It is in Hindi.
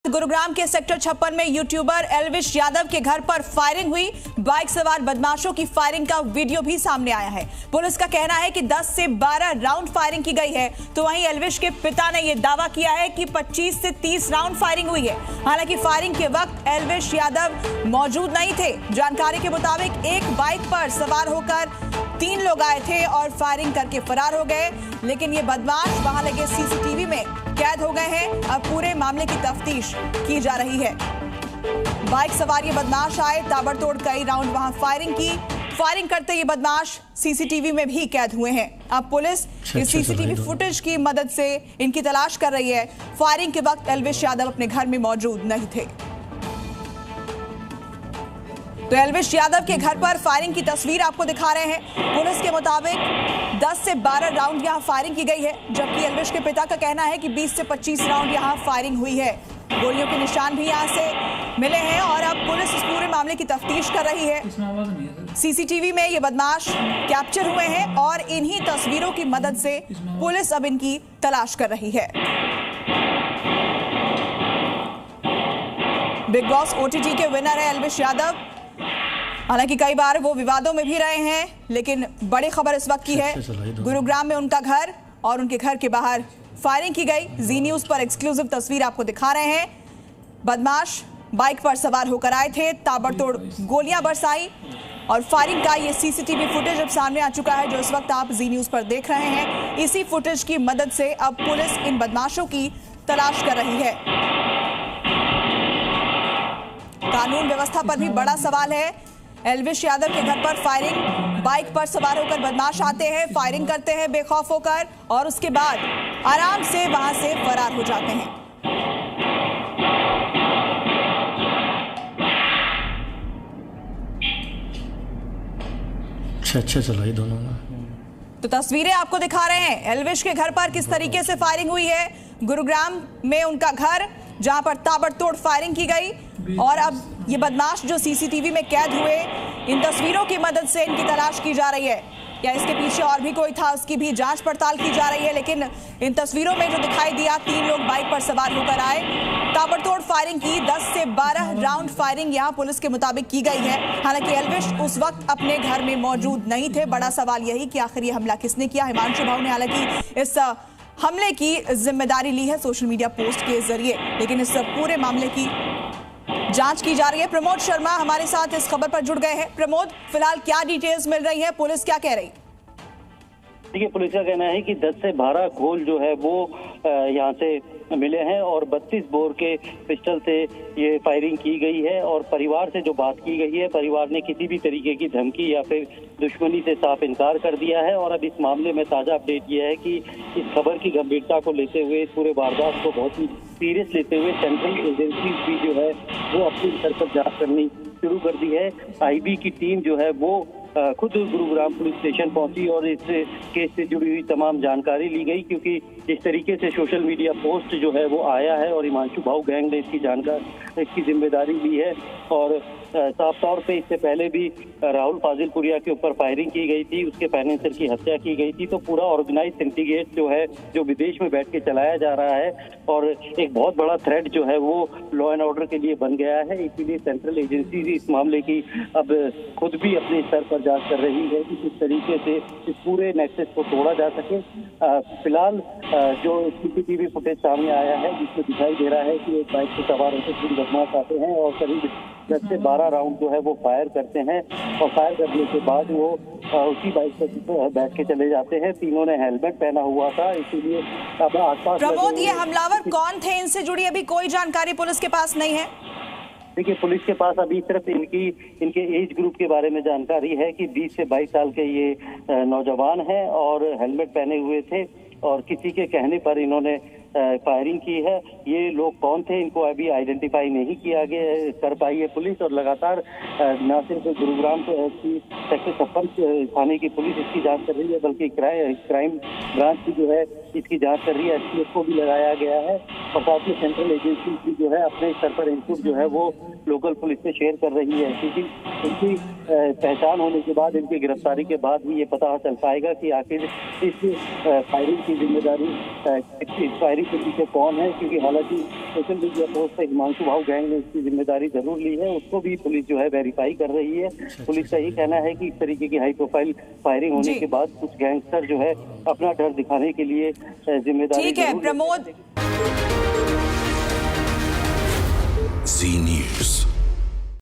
गुरुग्राम के सेक्टर 56 में यूट्यूबर एल्विश यादव के घर पर फायरिंग हुई। बाइक सवार बदमाशों की फायरिंग का वीडियो भी सामने आया है। पुलिस का कहना है कि 10 से 12 राउंड फायरिंग की गई है, तो वहीं एल्विश के पिता ने यह दावा किया है कि 25 से 30 राउंड फायरिंग हुई है। हालांकि फायरिंग के वक्त एल्विश यादव मौजूद नहीं थे। जानकारी के मुताबिक एक बाइक पर सवार होकर 3 लोग आए थे और फायरिंग करके फरार हो गए, लेकिन ये बदमाश वहां लगे सीसीटीवी में कैद हो गए हैं। अब पूरे मामले की तफ्तीश की जा रही है। बाइक सवार ये बदमाश आए, ताबड़तोड़ कई राउंड वहां फायरिंग की। फायरिंग करते ये बदमाश सीसीटीवी में भी कैद हुए हैं। अब पुलिस इस सीसीटीवी फुटेज की मदद से इनकी तलाश कर रही है। फायरिंग के वक्त एल्विश यादव अपने घर में मौजूद नहीं थे। तो एल्विश यादव के घर पर फायरिंग की तस्वीर आपको दिखा रहे हैं। पुलिस के मुताबिक 10 से 12 राउंड यहां फायरिंग की गई है, जबकि एल्विश के पिता का कहना है कि 20 से 25 राउंड यहां फायरिंग हुई है। गोलियों के निशान भी यहां से मिले हैं और अब पुलिस इस पूरे मामले की तफ्तीश कर रही है। सीसीटीवी में ये बदमाश कैप्चर हुए हैं और इन्हीं तस्वीरों की मदद से पुलिस अब इनकी तलाश कर रही है। बिग बॉस ओटीटी के विनर है एल्विश यादव। हालांकि कई बार वो विवादों में भी रहे हैं, लेकिन बड़ी खबर इस वक्त की है, गुरुग्राम में उनका घर और उनके घर के बाहर फायरिंग की गई। जी न्यूज पर एक्सक्लूसिव तस्वीर आपको दिखा रहे हैं। बदमाश बाइक पर सवार होकर आए थे, ताबड़तोड़ गोलियां बरसाई और फायरिंग का ये सीसीटीवी फुटेज अब सामने आ चुका है, जो इस वक्त आप जी न्यूज पर देख रहे हैं। इसी फुटेज की मदद से अब पुलिस इन बदमाशों की तलाश कर रही है। कानून व्यवस्था पर भी बड़ा सवाल है। एल्विश यादव के घर पर फायरिंग, बाइक पर सवार होकर बदमाश आते हैं, फायरिंग करते हैं बेखौफ होकर और उसके बाद आराम से वहां से फरार हो जाते हैं। अच्छा चला ये दोनों ना। तो तस्वीरें आपको दिखा रहे हैं एल्विश के घर पर किस तरीके से फायरिंग हुई है। गुरुग्राम में उनका घर, जहां पर ताबड़तोड़ फायरिंग की गई और अब ये बदमाश जो सीसीटीवी में कैद हुए, इन तस्वीरों की मदद से इनकी तलाश की जा रही है। या इसके पीछे और भी कोई था, उसकी भी जांच पड़ताल की जा रही है। लेकिन इन तस्वीरों में जो दिखाई दिया, 3 लोग बाइक पर सवार होकर आए, ताबड़तोड़ फायरिंग की। 10 से 12 राउंड फायरिंग यहां पुलिस के मुताबिक की गई है। हालांकि एल्विश उस वक्त अपने घर में मौजूद नहीं थे। बड़ा सवाल यही कि आखिर ये हमला किसने किया। हिमांशु भाऊ ने हालांकि इस हमले की जिम्मेदारी ली है सोशल मीडिया पोस्ट के जरिए, लेकिन इस पूरे मामले की जांच की जा रही है। प्रमोद शर्मा हमारे साथ इस खबर पर जुड़ गए हैं। प्रमोद, फिलहाल क्या डिटेल्स मिल रही है, पुलिस क्या कह रही? देखिए, पुलिस का कहना है कि 10 से 12 गोल जो है वो यहाँ से मिले हैं और 32 बोर के पिस्टल से ये फायरिंग की गई है। और परिवार से जो बात की गई है, परिवार ने किसी भी तरीके की धमकी या फिर दुश्मनी से साफ इनकार कर दिया है। और अब इस मामले में ताजा अपडेट ये है कि इस खबर की गंभीरता को लेते हुए, इस पूरे वारदात को बहुत ही सीरियस लेते हुए सेंट्रल एजेंसी भी जो है वो अपनी स्तर पर जांच करनी शुरू कर दी है। आईबी की टीम जो है वो खुद गुरुग्राम पुलिस स्टेशन पहुंची और इस केस से जुड़ी हुई तमाम जानकारी ली गई, क्योंकि जिस तरीके से सोशल मीडिया पोस्ट जो है वो आया है और हिमांशु भाऊ गैंग ने इसकी जिम्मेदारी ली है। और साफ तौर पे इससे पहले भी राहुल फाजिलपुरिया के ऊपर फायरिंग की गई थी, उसके फाइनेंसर की हत्या की गई थी। तो पूरा ऑर्गेनाइज सिंडिकेट जो है, जो विदेश में बैठ के चलाया जा रहा है और एक बहुत बड़ा थ्रेट जो है वो लॉ एंड ऑर्डर के लिए बन गया है। इसीलिए सेंट्रल एजेंसी इस मामले की अब खुद भी अपने स्तर पर जांच कर रही है कि किस तरीके से इस पूरे नेक्सस को तोड़ा जा सके। फिलहाल जो सीसीटीवी फुटेज सामने आया है, जिसमें दिखाई दे रहा है कि एक बाइक से सवार होकर 3 बदमाश आते हैं और करीब 10 से 12 राउंड जो है वो फायर करते हैं और फायर करने के बाद वो उसी बाइक पर बैठ के चले जाते हैं। तीनों ने हेलमेट पहना हुआ था, इसीलिए अब आसपास। प्रमोद, ये हमलावर कौन थे, इनसे जुड़ी अभी कोई जानकारी पुलिस के पास नहीं है? देखिए, पुलिस के पास अभी सिर्फ इनके एज ग्रुप के बारे में जानकारी है कि 20 से 22 साल के ये नौजवान हैं और हेलमेट पहने हुए थे और किसी के कहने पर इन्होंने फायरिंग की है। ये लोग कौन थे, इनको अभी आइडेंटिफाई नहीं किया गया कर पाई है पुलिस। और लगातार न सिर्फ गुरुग्राम की सेक्टर 56 थाने की पुलिस इसकी जांच कर रही है, बल्कि क्राइम ब्रांच की जो है इसकी जांच कर रही है। एसटीएफ को भी लगाया गया है और साथ में सेंट्रल एजेंसी की जो है अपने स्तर पर इनपुट जो है वो लोकल पुलिस से शेयर कर रही है, क्योंकि इनकी पहचान होने के बाद, इनकी गिरफ्तारी के बाद ही ये पता चल पाएगा कि आखिर इस फायरिंग की जिम्मेदारी जिम्मेदारी के पीछे कौन है, क्योंकि हालांकि सोशल मीडिया पोस्ट पे हिमांशु भाऊ गैंग ने इसकी जिम्मेदारी जरूर ली है, उसको भी पुलिस जो है वेरीफाई कर रही है। पुलिस का यही कहना है कि इस तरीके की हाई प्रोफाइल फायरिंग होने के बाद कुछ गैंगस्टर जो है अपना डर दिखाने के लिए जिम्मेदारी। ठीक है प्रमोद। जी न्यूज़।